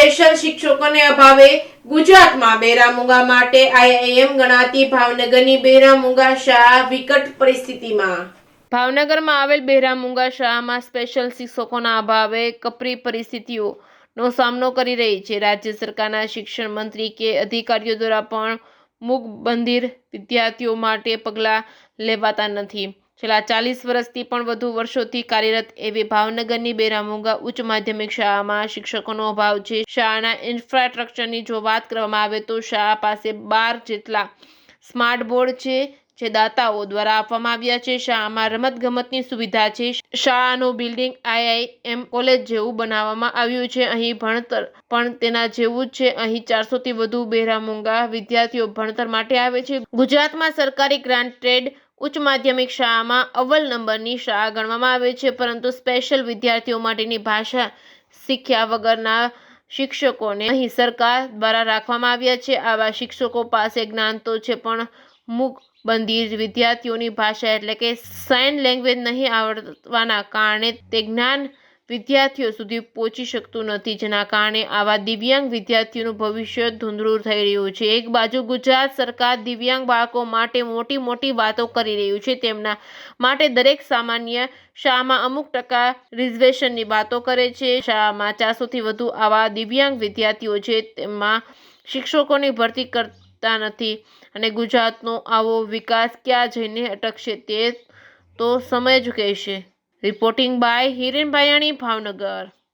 Special શિક્ષકોને અભાવે ગુજરાતમાં બેરામુંગા માટે આઈઆઈએમ ગણાતી ભાવનગરની બેરામુંગા શાળા વિકટ પરિસ્થિતિમાં। ભાવનગરમાં આવેલ બેરામુંગા શાળામાં સ્પેશિયલ શિક્ષકોના અભાવે કપરી પરિસ્થિતિઓનો સામનો કરી રહી છે। રાજ્ય સરકારના શિક્ષણ મંત્રી કે અધિકારીઓ દ્વારા પણ મૂક બંધિર વિદ્યાર્થીઓ માટે પગલાં લેવાતા નથી। છેલ્લા 40 વર્ષથી પણ વધુ વર્ષોથી કાર્યરત એવી ભાવનગરની બેરામુંગા ઉચ્ચ માધ્યમિક શાળામાં શિક્ષકોનો અભાવ છે। શાળાના ઇન્ફ્રાસ્ટ્રક્ચરની જો વાત કરવામાં આવે તો શાળા પાસે 12 જેટલા સ્માર્ટ બોર્ડ છે જે દાતાઓ દ્વારા આપવામાં આવ્યા છે। શાળામાં રમતગમતની સુવિધા છે। શાળાનું બિલ્ડિંગ આઈઆઈએમ કોલેજ જેવું બનાવવામાં આવ્યું છે। અહીં ભણતર પણ તેના જેવું જ છે। અહીં 400 થી વધુ બેરામુંગા વિદ્યાર્થીઓ ભણતર માટે આવે છે। ગુજરાતમાં સરકારી ગ્રાન્ટેડ ઉચ્ચ માધ્યમિક શાળામાં અવ્વલ નંબરની શાળા ગણવામાં આવે છે, પરંતુ સ્પેશિયલ વિદ્યાર્થીઓ માટેની ભાષા શીખ્યા વગરના શિક્ષકોને અહીં સરકાર દ્વારા રાખવામાં આવ્યા છે। આવા શિક્ષકો પાસે જ્ઞાન તો છે, પણ મૂક બંધિર વિદ્યાર્થીઓની ભાષા એટલે કે સાઇન લેંગ્વેજ નહીં આવડવાના કારણે તે જ્ઞાન વિદ્યાર્થીઓ સુધી પહોંચી શકતું નથી, જેના કારણે આવા દિવ્યાંગ વિદ્યાર્થીઓનું ભવિષ્ય ધૂંધળું થઈ રહ્યું છે। એક બાજુ ગુજરાત સરકાર દિવ્યાંગ બાળકો માટે મોટી વાતો કરી રહ્યું છે, તેમના માટે દરેક સામાન્ય શાળામાં અમુક ટકા રિઝર્વેશનની વાતો કરે છે। શાળામાં 400 થી વધુ આવા દિવ્યાંગ વિદ્યાર્થીઓ છે, તેમાં શિક્ષકોની ભરતી કરતા નથી અને ગુજરાતનો આવો વિકાસ ક્યાં જઈને અટકશે તે તો સમય જ કહેશે। Reporting by Hiren Bhayani, Bhavnagar.